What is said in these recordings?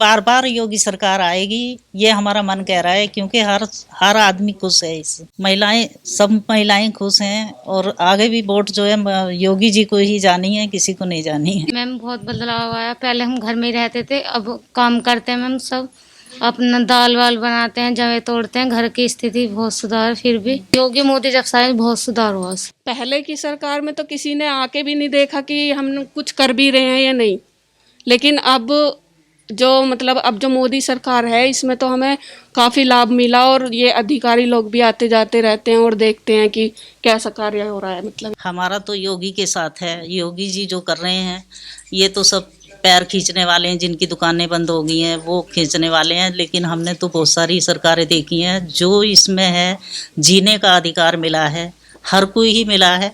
बार बार योगी सरकार आएगी, ये हमारा मन कह रहा है, क्योंकि हर आदमी खुश है। इस सब महिलाएं खुश हैं, और आगे भी वोट जो है योगी जी को ही जानी है, किसी को नहीं जानी है। मैम बहुत बदलाव आया। पहले हम घर में ही रहते थे, अब काम करते हैं मैम। सब अपना दाल वाल बनाते हैं, जवे तोड़ते हैं। घर की स्थिति बहुत सुधार, फिर भी योगी मोदी जब से आए बहुत सुधार हुआ। पहले की सरकार में तो किसी ने आके भी नहीं देखा कि हम कुछ कर भी रहे हैं या नहीं, लेकिन अब जो मोदी सरकार है, इसमें तो हमें काफ़ी लाभ मिला। और ये अधिकारी लोग भी आते जाते रहते हैं और देखते हैं कि कैसा कार्य हो रहा है। मतलब हमारा तो योगी के साथ है। योगी जी जो कर रहे हैं, ये तो सब पैर खींचने वाले हैं। जिनकी दुकानें बंद हो गई हैं वो खींचने वाले हैं, लेकिन हमने तो बहुत सारी सरकारें देखी हैं। जो इसमें है, जीने का अधिकार मिला है, हर कोई ही मिला है,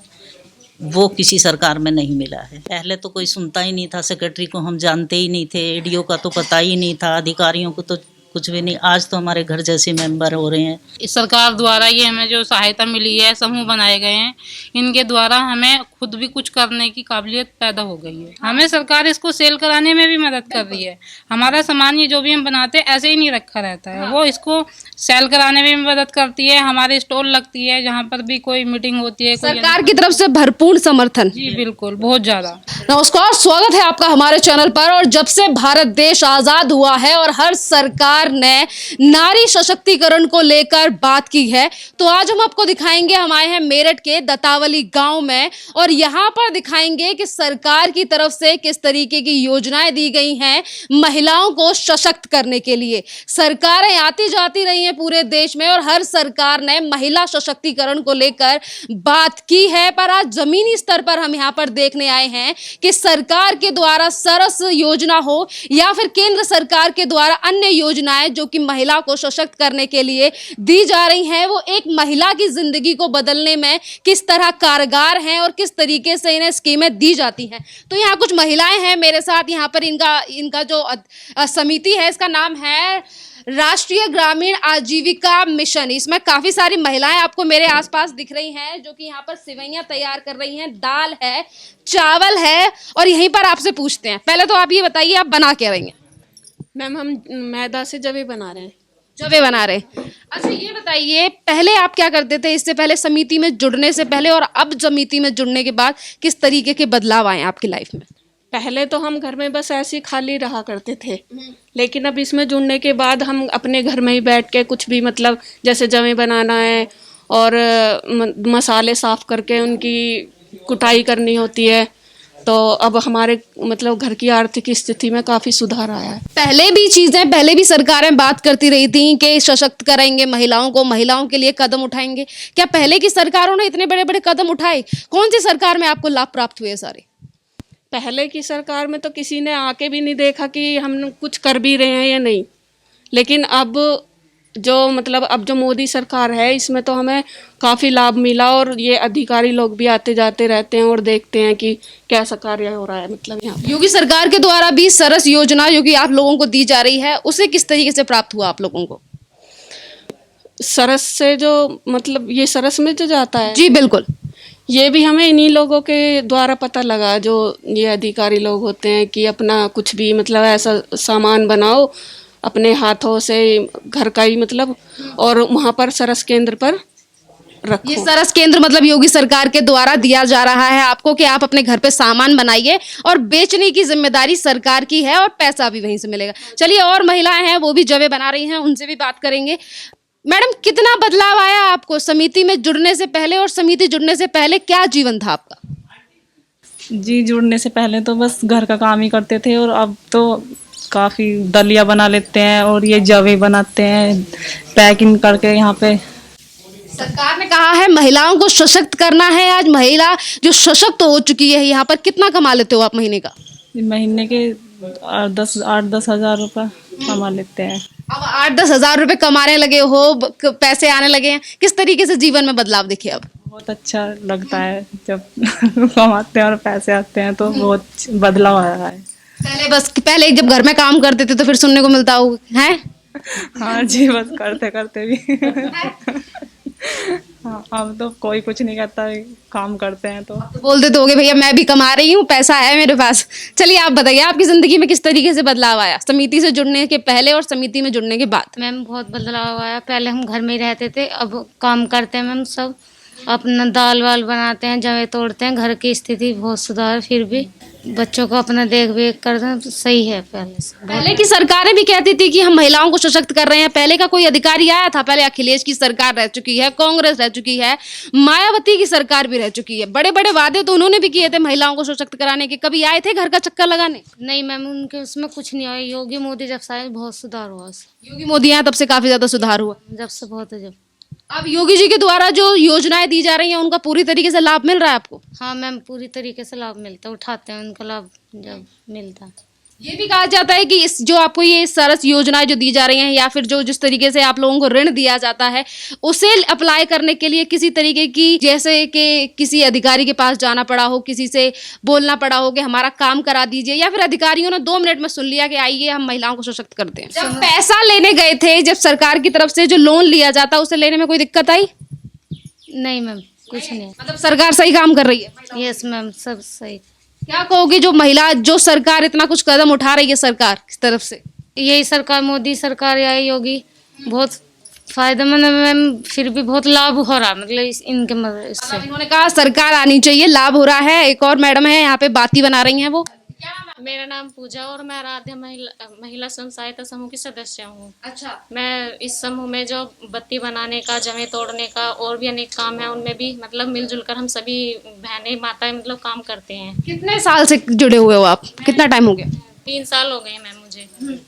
वो किसी सरकार में नहीं मिला है। पहले तो कोई सुनता ही नहीं था, सेक्रेटरी को हम जानते ही नहीं थे, एडीओ का तो पता ही नहीं था, अधिकारियों को तो कुछ भी नहीं। आज तो हमारे घर जैसे मेंबर हो रहे हैं। इस सरकार द्वारा ये हमें जो सहायता मिली है, समूह बनाए गए हैं, इनके द्वारा हमें खुद भी कुछ करने की काबिलियत पैदा हो गई है। हमें सरकार इसको सेल कराने में भी मदद कर रही है। हमारा सामान ये जो भी हम बनाते हैं ऐसे ही नहीं रखा रहता है, वो इसको सेल कराने में भी मदद करती है। हमारे स्टॉल लगती है, जहाँ पर भी कोई मीटिंग होती है। सरकार की तरफ से भरपूर समर्थन। जी बिल्कुल, बहुत ज्यादा। नमस्कार, स्वागत है आपका हमारे चैनल पर। और जब से भारत देश आजाद हुआ है और हर सरकार ने नारी सशक्तिकरण को लेकर बात की है, तो आज हम आपको दिखाएंगे। हम आए हैं मेरठ के दतावली गांव में, और यहाँ पर दिखाएंगे कि सरकार की तरफ से किस तरीके की योजनाएं दी गई हैं महिलाओं को सशक्त करने के लिए। सरकारें आती जाती रही हैं पूरे देश में, और हर सरकार ने महिला सशक्तिकरण को लेकर बात की है। पर आज जमीनी स्तर पर हम यहाँ पर देखने आए हैं कि सरकार के द्वारा सरस योजना हो या फिर केंद्र सरकार के द्वारा अन्य योजनाएं जो कि महिला को सशक्त करने के लिए दी जा रही हैं, वो एक महिला की जिंदगी को बदलने में किस तरह कारगर हैं और किस तरीके से इन्हें स्कीमें दी जाती हैं। तो यहाँ कुछ महिलाएं हैं मेरे साथ। यहाँ पर इनका जो समिति है, इसका नाम है राष्ट्रीय ग्रामीण आजीविका मिशन। इसमें काफी सारी महिलाएं आपको मेरे आसपास दिख रही हैं, जो कि यहाँ पर सिवैयां तैयार कर रही हैं। दाल है, चावल है, और यहीं पर आपसे पूछते हैं। पहले तो आप ये बताइए, आप बना क्या रही हैं? मैम, हम मैदा से जवे बना रहे हैं। जवे बना रहे हैं। अच्छा, ये बताइए, पहले आप क्या करते थे, इससे पहले समिति में जुड़ने से पहले, और अब समिति में जुड़ने के बाद किस तरीके के बदलाव आए आपकी लाइफ में? पहले तो हम घर में बस ऐसे ही खाली रहा करते थे, लेकिन अब इसमें जुड़ने के बाद हम अपने घर में ही बैठ के कुछ भी जैसे जवे बनाना है और मसाले साफ करके उनकी कुटाई करनी होती है, तो अब हमारे घर की आर्थिक स्थिति में काफ़ी सुधार आया है। पहले भी सरकारें बात करती रही थी कि सशक्त करेंगे महिलाओं को, महिलाओं के लिए कदम उठाएंगे। क्या पहले की सरकारों ने इतने बड़े बड़े कदम उठाए? कौन सी सरकार में आपको लाभ प्राप्त हुए सारे? पहले की सरकार में तो किसी ने आके भी नहीं देखा कि हम कुछ कर भी रहे हैं या नहीं, लेकिन अब जो मोदी सरकार है, इसमें तो हमें काफ़ी लाभ मिला। और ये अधिकारी लोग भी आते जाते रहते हैं और देखते हैं कि कैसा कार्य हो रहा है। यहाँ योगी सरकार के द्वारा भी सरस योजना जो कि आप लोगों को दी जा रही है, उसे किस तरीके से प्राप्त हुआ आप लोगों को? सरस से जो ये सरस में जो जाता है। जी बिल्कुल। ये भी हमें इन्हीं लोगों के द्वारा पता लगा, जो ये अधिकारी लोग होते हैं, कि अपना कुछ भी ऐसा सामान बनाओ अपने हाथों से, घर का ही और वहाँ पर सरस केंद्र पर रखो। ये सरस केंद्र योगी सरकार के द्वारा दिया जा रहा है आपको कि आप अपने घर पे सामान बनाइए, और बेचने की जिम्मेदारी सरकार की है, और पैसा भी वहीं से मिलेगा। चलिए, और महिलाएं हैं, वो भी जवे बना रही हैं, उनसे भी बात करेंगे। मैडम, कितना बदलाव आया आपको समिति में जुड़ने से पहले, और समिति जुड़ने से पहले क्या जीवन था आपका? जी, जुड़ने से पहले तो बस घर का काम ही करते थे, और अब तो काफ़ी दलिया बना लेते हैं, और ये जवे बनाते हैं, पैकिंग करके। यहाँ पे सरकार ने कहा है महिलाओं को सशक्त करना है। आज महिला जो सशक्त हो चुकी है, यहाँ पर कितना कमा लेते हो आप महीने का? महीने के 8-10 हज़ार रुपये कमा लेते हैं। अब 8-10 हज़ार रुपये कमाने लगे हो, पैसे आने लगे हैं, किस तरीके से जीवन में बदलाव दिखे अब? बहुत अच्छा लगता है जब कमाते हैं और पैसे आते हैं, तो बहुत बदलाव आया है। पहले जब घर में काम करते थे तो फिर सुनने को मिलता हो है? हाँ जी, बस करते करते भी हाँ, अब तो कोई कुछ नहीं करता, काम करते हैं तो। बोल देते होगे भैया मैं भी कमा रही हूँ, पैसा है मेरे पास। चलिए आप बताइए आपकी जिंदगी में किस तरीके से बदलाव आया समिति से जुड़ने के पहले और समिति में जुड़ने के बाद? मैम बहुत बदलाव आया। पहले हम घर में ही रहते थे, अब काम करते हैं मैम सब। अपना दाल वाल बनाते हैं, जवे तोड़ते हैं। घर की स्थिति बहुत सुधार, फिर भी बच्चों को अपना देख रेख करते हैं तो सही है पहले से। पहले की सरकारें भी कहती थी कि हम महिलाओं को सशक्त कर रहे हैं। पहले का कोई अधिकारी आया था? पहले अखिलेश की सरकार रह चुकी है, कांग्रेस रह चुकी है, मायावती की सरकार भी रह चुकी है। बड़े बड़े वादे तो उन्होंने भी किए थे महिलाओं को सशक्त कराने के। कभी आए थे घर का चक्कर लगाने? नहीं मैम, उनके उसमें कुछ नहीं आया। योगी मोदी जब से आए बहुत सुधार हुआ उससे। योगी मोदी आए तब से काफी ज्यादा सुधार हुआ। जब से बहुत है जब। अब योगी जी के द्वारा जो योजनाएं दी जा रही हैं उनका पूरी तरीके से लाभ मिल रहा है आपको? हाँ मैम, पूरी तरीके से लाभ मिलता है, उठाते हैं उनका लाभ जब मिलता है। ये भी कहा जाता है कि इस जो आपको ये सरस योजनाएं जो दी जा रही हैं या फिर जो जिस तरीके से आप लोगों को ऋण दिया जाता है उसे अप्लाई करने के लिए किसी तरीके की, जैसे कि किसी अधिकारी के पास जाना पड़ा हो, किसी से बोलना पड़ा हो कि हमारा काम करा दीजिए, या फिर अधिकारियों ने 2 मिनट में सुन लिया कि आइए हम महिलाओं को सशक्त करते हैं। जब पैसा लेने गए थे, जब सरकार की तरफ से जो लोन लिया जाता उसे लेने में कोई दिक्कत आई? नहीं मैम, कुछ नहीं। मतलब सरकार सही काम कर रही है? यस मैम, सब सही। क्या कहोगे जो महिला, जो सरकार इतना कुछ कदम उठा रही है सरकार की तरफ से? यही सरकार, मोदी सरकार या योगी बहुत फायदेमंद है मैम। फिर भी बहुत लाभ हो रहा है, मतलब इनके मदद इससे। इन्होंने कहा सरकार आनी चाहिए, लाभ हो रहा है। एक और मैडम है यहाँ पे, बाती बना रही हैं वो। मेरा नाम पूजा और मैं आराध्य महिला स्वयं सहायता समूह की सदस्य हूँ। अच्छा। मैं इस समूह में जो बत्ती बनाने का, जमे तोड़ने का और भी अनेक काम है, उनमें भी मतलब मिलजुल कर हम सभी बहनें माताएं मतलब काम करते हैं। कितने साल से जुड़े हुए हो आप? कितना टाइम हो गया? 3 साल हो गए मैम मुझे।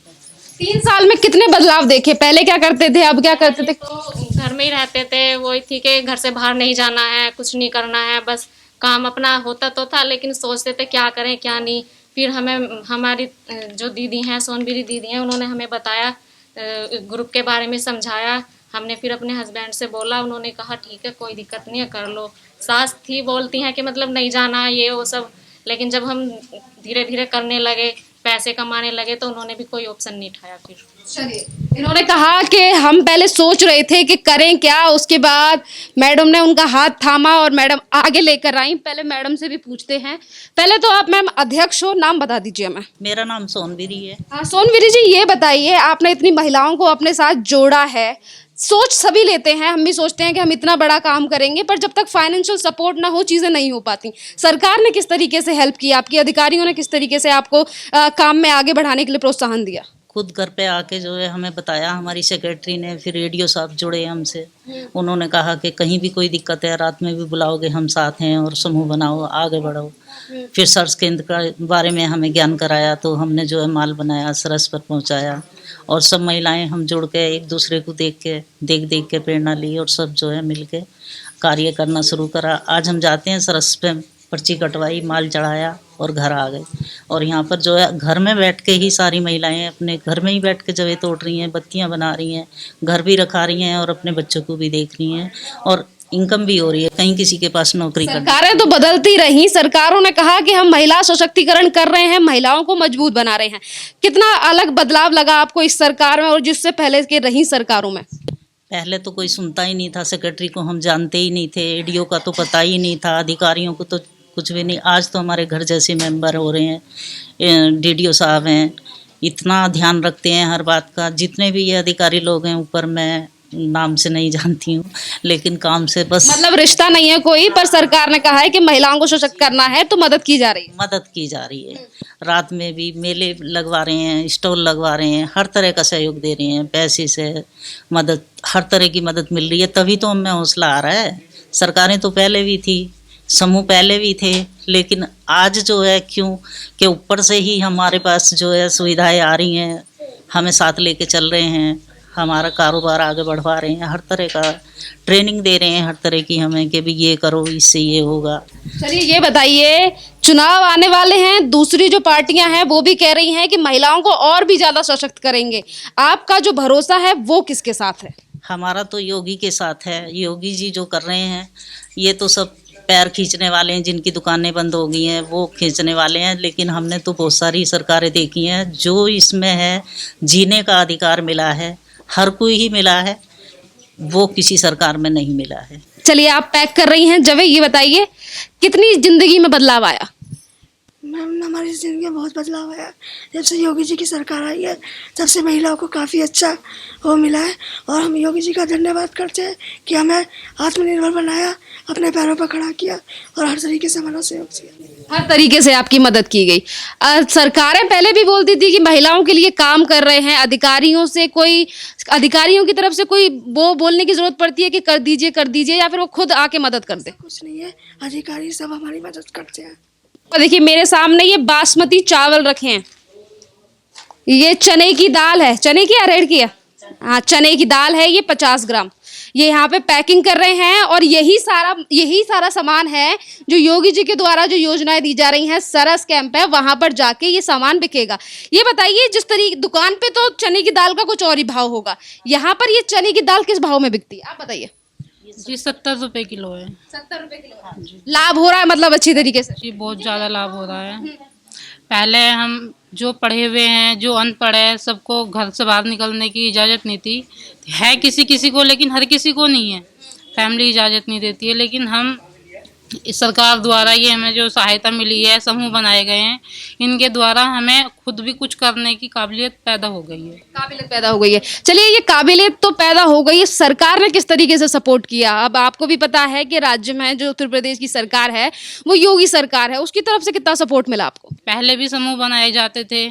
3 साल में कितने बदलाव देखे? पहले क्या करते थे, अब क्या करते थे? तो घर में ही रहते थे, वही थी कि घर से बाहर नहीं जाना है, कुछ नहीं करना है, बस काम अपना होता तो था, लेकिन सोचते थे क्या करें क्या नहीं। फिर हमें हमारी जो दीदी हैं, सोनबीरी दीदी हैं, उन्होंने हमें बताया, ग्रुप के बारे में समझाया। हमने फिर अपने हस्बैंड से बोला, उन्होंने कहा ठीक है कोई दिक्कत नहीं है, कर लो। सास थी बोलती हैं कि मतलब नहीं जाना है ये वो सब, लेकिन जब हम धीरे धीरे करने लगे, पैसे कमाने लगे, तो उन्होंने भी कोई ऑप्शन नहीं उठाया। फिर चलिए, इन्होंने कहा कि हम पहले सोच रहे थे कि करें क्या, उसके बाद मैडम ने उनका हाथ थामा और मैडम आगे लेकर आई। पहले मैडम से भी पूछते हैं। पहले तो आप मैम अध्यक्ष हो, नाम बता दीजिए हमें। मेरा नाम सोनबीरी है। हाँ सोनवीरी जी, ये बताइए, आपने इतनी महिलाओं को अपने साथ जोड़ा है। सोच सभी लेते हैं, हम भी सोचते हैं कि हम इतना बड़ा काम करेंगे, पर जब तक फाइनेंशियल सपोर्ट ना हो चीज़ें नहीं हो पाती। सरकार ने किस तरीके से हेल्प की, आपके अधिकारियों ने किस तरीके से आपको काम में आगे बढ़ाने के लिए प्रोत्साहन दिया? खुद घर पे आके जो है हमें बताया हमारी सेक्रेटरी ने, फिर रेडियो साहब जुड़े हमसे। उन्होंने कहा कि कहीं भी कोई दिक्कत है रात में भी बुलाओगे, हम साथ हैं, और समूह बनाओ, आगे बढ़ो। फिर सर्च केंद्र का बारे में हमें ज्ञान कराया, तो हमने जो है माल बनाया, सरस पर पहुंचाया, और सब महिलाएं हम जुड़ के एक दूसरे को देख के प्रेरणा ली, और सब जो है मिल के कार्य करना शुरू करा। आज हम जाते हैं सरस पे, पर्ची कटवाई, माल चढ़ाया और घर आ गए। और यहाँ पर जो है घर में बैठ के ही सारी महिलाएं अपने घर में ही बैठ के जवे तोड़ रही हैं, बत्तियाँ बना रही हैं, घर भी रखा रही हैं, और अपने बच्चों को भी देख रही हैं, और इनकम भी हो रही है। कहीं किसी के पास नौकरी करनी। सरकारें तो बदलती रही, सरकारों ने कहा कि हम महिला सशक्तिकरण कर रहे हैं, महिलाओं को मजबूत बना रहे हैं। कितना अलग बदलाव लगा आपको इस सरकार में और जिससे पहले के रही सरकारों में? पहले तो कोई सुनता ही नहीं था, सेक्रेटरी को हम जानते ही नहीं थे, एडीओ का तो पता ही नहीं था, अधिकारियों को तो कुछ भी नहीं। आज तो हमारे घर जैसे मेंबर हो रहे हैं, डीडीओ साहब हैं, इतना ध्यान रखते हैं हर बात का। जितने भी ये अधिकारी लोग हैं ऊपर, मैं नाम से नहीं जानती हूँ, लेकिन काम से बस, मतलब रिश्ता नहीं है कोई, पर सरकार ने कहा है कि महिलाओं को सशक्त करना है तो मदद की जा रही है। मदद की जा रही है। रात में भी मेले लगवा रहे हैं, स्टॉल लगवा रहे हैं, हर तरह का सहयोग दे रहे हैं, पैसे से मदद, हर तरह की मदद मिल रही है। तभी तो हमें हौसला आ रहा है। सरकारें तो पहले भी थी, समूह पहले भी थे, लेकिन आज जो है क्यों कि ऊपर से ही हमारे पास जो है सुविधाएं आ रही हैं, हमें साथ लेके चल रहे हैं, हमारा कारोबार आगे बढ़वा रहे हैं, हर तरह का ट्रेनिंग दे रहे हैं, हर तरह की हमें कि भी ये करो, इससे ये होगा। चलिए ये बताइए, चुनाव आने वाले हैं, दूसरी जो पार्टियां हैं वो भी कह रही हैं कि महिलाओं को और भी ज़्यादा सशक्त करेंगे। आपका जो भरोसा है वो किसके साथ है? हमारा तो योगी के साथ है। योगी जी जो कर रहे हैं, ये तो सब पैर खींचने वाले हैं, जिनकी दुकानें बंद हो गई हैं वो खींचने वाले हैं, लेकिन हमने तो बहुत सारी सरकारें देखी हैं। जो इसमें है, जीने का अधिकार मिला है, हर कोई ही मिला है, वो किसी सरकार में नहीं मिला है। चलिए, आप पैक कर रही हैं जवे, ये बताइए कितनी जिंदगी में बदलाव आया? मैम, हमारी ज़िंदगी में बहुत बदलाव आया। जब से योगी जी की सरकार आई है तब से महिलाओं को काफ़ी अच्छा वो मिला है, और हम योगी जी का धन्यवाद करते हैं कि हमें आत्मनिर्भर बनाया, अपने पैरों पर खड़ा किया और हर तरीके से हमारा सहयोग किया। हर तरीके से आपकी मदद की गई। सरकारें पहले भी बोलती थी कि महिलाओं के लिए काम कर रहे हैं, अधिकारियों की तरफ से कोई वो बोलने की जरूरत पड़ती है कि कर दीजिए, या फिर वो खुद आके मदद कर दे? कुछ नहीं है, अधिकारी सब हमारी मदद करते हैं। और देखिए मेरे सामने ये बासमती चावल रखे हैं, ये चने की दाल है, चने की या अरहर की है? हाँ, चने की दाल है, ये 50 ग्राम। ये यहाँ पे पैकिंग कर रहे हैं, और यही सारा सामान है जो योगी जी के द्वारा जो योजनाएं दी जा रही हैं। सरस कैंप है, वहां पर जाके ये सामान बिकेगा। ये बताइए, जिस तरीके दुकान पे तो चने की दाल का कुछ और ही भाव होगा, यहाँ पर ये चने की दाल किस भाव में बिकती है, आप बताइए? जी 70 रुपए किलो है। 70 रुपए किलो। लाभ हो रहा है मतलब अच्छी तरीके से? जी बहुत ज़्यादा लाभ हो रहा है। पहले हम जो पढ़े हुए हैं, जो अनपढ़ है, सबको घर से बाहर निकलने की इजाज़त नहीं थी। है किसी को, लेकिन हर किसी को नहीं है, फैमिली इजाज़त नहीं देती है। लेकिन हम इस सरकार द्वारा ये हमें जो सहायता मिली है, समूह बनाए गए हैं, इनके द्वारा हमें खुद भी कुछ करने की काबिलियत पैदा हो गई है। काबिलियत पैदा हो गई है। चलिए, ये काबिलियत तो पैदा हो गई है, सरकार ने किस तरीके से सपोर्ट किया? अब आपको भी पता है कि राज्य में जो उत्तर प्रदेश की सरकार है वो योगी सरकार है, उसकी तरफ से कितना सपोर्ट मिला आपको? पहले भी समूह बनाए जाते थे,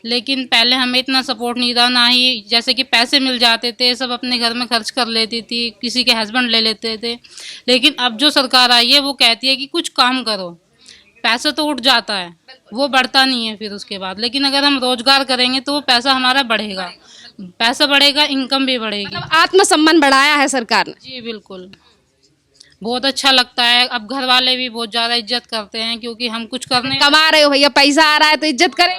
लेकिन पहले हमें इतना सपोर्ट नहीं था, ना ही जैसे कि पैसे मिल जाते थे, सब अपने घर में खर्च कर लेती थी, किसी के हस्बैंड ले लेते थे। लेकिन अब जो सरकार आई है वो कहती है कि कुछ काम करो। पैसा तो उठ जाता है, वो बढ़ता नहीं है फिर उसके बाद, लेकिन अगर हम रोजगार करेंगे तो वो पैसा हमारा बढ़ेगा, पैसा बढ़ेगा, इनकम भी बढ़ेगी। मतलब आत्मसम्मान बढ़ाया है सरकार ने। जी बिल्कुल, बहुत अच्छा लगता है। अब घर वाले भी बहुत ज़्यादा इज्जत करते हैं, क्योंकि हम कुछ करने कमा रहे हो भैया, पैसा आ रहा है तो इज्जत करें।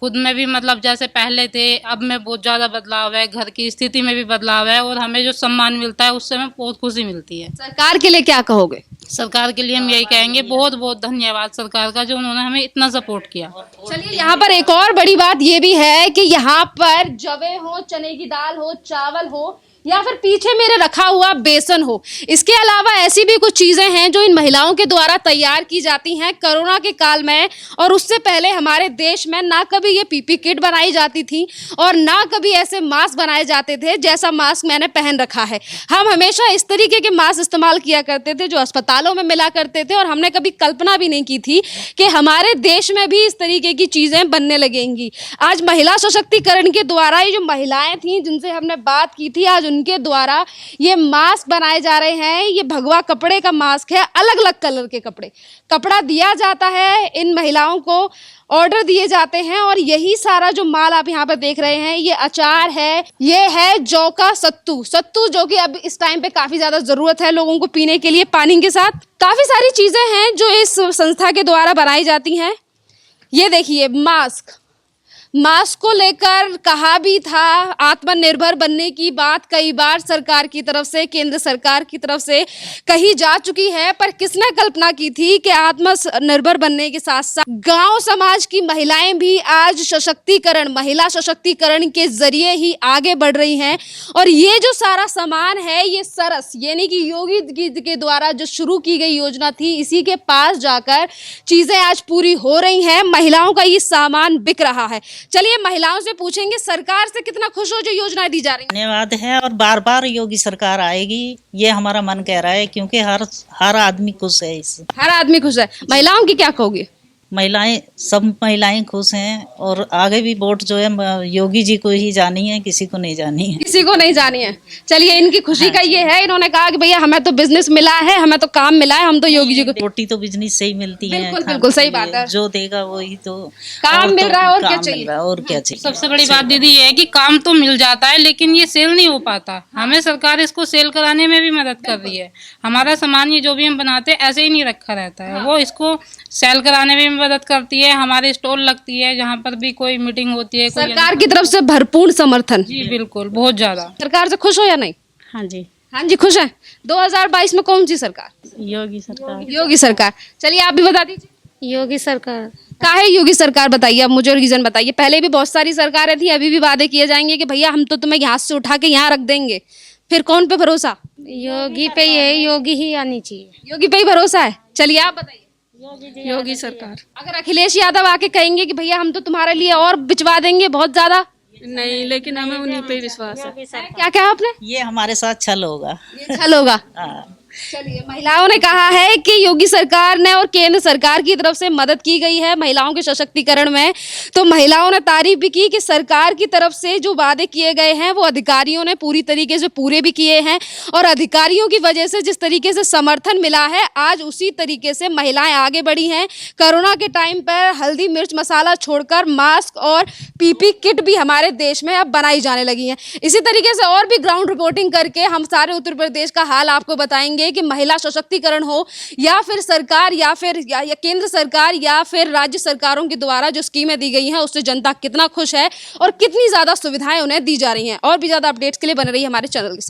खुद में भी मतलब जैसे पहले थे, अब में बहुत ज़्यादा बदलाव है, घर की स्थिति में भी बदलाव है, और हमें जो सम्मान मिलता है उससे हमें बहुत खुशी मिलती है। सरकार के लिए क्या कहोगे? सरकार के लिए हम यही कहेंगे, बहुत बहुत धन्यवाद सरकार का, जो उन्होंने हमें इतना सपोर्ट किया। चलिए, यहाँ पर एक और बड़ी बात ये भी है कि यहाँ पर जवे हो, चने की दाल हो, चावल हो, या फिर पीछे मेरे रखा हुआ बेसन हो, इसके अलावा ऐसी भी कुछ चीजें हैं जो इन महिलाओं के द्वारा तैयार की जाती हैं कोरोना के काल में। और उससे पहले हमारे देश में ना कभी ये पीपी किट बनाई जाती थी, और ना कभी ऐसे मास्क बनाए जाते थे जैसा मास्क मैंने पहन रखा है। हम हमेशा इस तरीके के मास्क इस्तेमाल किया करते थे जो अस्पतालों में मिला करते थे, और हमने कभी कल्पना भी नहीं की थी कि हमारे देश में भी इस तरीके की चीजें बनने लगेंगी। आज महिला सशक्तिकरण के द्वारा ये जो महिलाएं थी जिनसे हमने बात की थी, आज उनके द्वारा ये मास्क बनाए जा रहे हैं। ये भगवा कपड़े का मास्क है, अलग अलग कलर के कपड़ा दिया जाता है, इन महिलाओं को ऑर्डर दिए जाते हैं। और यही सारा जो माल आप यहाँ पर देख रहे हैं, ये अचार है, ये है जौ का सत्तू जो कि अब इस टाइम पे काफी ज्यादा जरूरत है लोगों को पीने के लिए पानी के साथ। काफी सारी चीजें हैं जो इस संस्था के द्वारा बनाई जाती हैं। ये देखिए, मास्क को लेकर कहा भी था, आत्मनिर्भर बनने की बात कई बार सरकार की तरफ से, केंद्र सरकार की तरफ से कही जा चुकी है, पर किसने कल्पना की थी कि आत्मनिर्भर बनने के साथ साथ गांव समाज की महिलाएं भी आज महिला सशक्तिकरण के जरिए ही आगे बढ़ रही हैं। और ये जो सारा सामान है, ये सरस यानी कि योगी जी के द्वारा जो शुरू की गई योजना थी, इसी के पास जाकर चीजें आज पूरी हो रही हैं। महिलाओं का ये सामान बिक रहा है। चलिए, महिलाओं से पूछेंगे सरकार से कितना खुश हो जो योजनाएं दी जा रही हैं। धन्यवाद है, और बार बार योगी सरकार आएगी ये हमारा मन कह रहा है, क्योंकि हर आदमी खुश है इससे। हर आदमी खुश है। महिलाओं की क्या कहोगे? सब महिलाएं खुश हैं, और आगे भी वोट जो है योगी जी को ही जानी है, किसी को नहीं जानी है। किसी को नहीं जानी है। चलिए, इनकी खुशी का ये है, इन्होंने कहा कि भैया हमें तो बिजनेस मिला है, हमें तो काम मिला है, हम तो योगी जी को। रोटी तो बिजनेस से ही मिलती है। बिल्कुल सही बात है। जो देगा वही तो काम मिल रहा है, और क्या चाहिए? और क्या चाहिए? सबसे बड़ी बात दीदी ये है कि काम तो मिल जाता है, लेकिन ये सेल नहीं हो पाता। हमें सरकार इसको सेल कराने में भी मदद कर रही है। हमारा सामान ये जो भी हम बनाते हैं ऐसे ही नहीं रखा रहता है, वो इसको सेल कराने में भी मदद करती है। हमारे स्टॉल लगती है, जहाँ पर भी कोई मीटिंग होती है। सरकार की तरफ से भरपूर समर्थन। जी बिल्कुल, बहुत ज्यादा। सरकार से खुश हो या नहीं? हाँ जी, हाँ जी, खुश है। 2022 में कौन सी सरकार? योगी सरकार। योगी सरकार। चलिए, आप भी बता दीजिए। योगी सरकार। काहे योगी सरकार बताइए, अब मुझे रीजन बताइए। पहले भी बहुत सारी सरकारें थी, अभी भी वादे किए जाएंगे कि भैया हम तो तुम्हें यहाँ से उठा के यहाँ रख देंगे, फिर कौन पे भरोसा? योगी पे ये योगी ही आनी चाहिए। योगी पे ही भरोसा है। चलिए आप बताइए। योगी सरकार। अगर अखिलेश यादव आके कहेंगे कि भैया हम तो तुम्हारे लिए और बिचवा देंगे बहुत ज्यादा, नहीं, लेकिन हमें उन्हीं पे विश्वास है। क्या कहा आपने? ये हमारे साथ छल होगा। ये छल होगा। हाँ। चलिए, महिलाओं ने कहा है कि योगी सरकार ने और केंद्र सरकार की तरफ से मदद की गई है महिलाओं के सशक्तिकरण में। तो महिलाओं ने तारीफ भी की कि सरकार की तरफ से जो वादे किए गए हैं वो अधिकारियों ने पूरी तरीके से पूरे भी किए हैं, और अधिकारियों की वजह से जिस तरीके से समर्थन मिला है आज उसी तरीके से महिलाएं आगे बढ़ी हैं। कोरोना के टाइम पर हल्दी मिर्च मसाला छोड़कर मास्क और पीपी किट भी हमारे देश में अब बनाई जाने लगी हैं। इसी तरीके से और भी ग्राउंड रिपोर्टिंग करके हम सारे उत्तर प्रदेश का हाल आपको बताएंगे कि महिला सशक्तिकरण हो या फिर सरकार या फिर या केंद्र सरकार या फिर राज्य सरकारों के द्वारा जो स्कीमें दी गई हैं उससे जनता कितना खुश है और कितनी ज्यादा सुविधाएं उन्हें दी जा रही हैं। और भी ज्यादा अपडेट्स के लिए बने रहिए हमारे चैनल के साथ।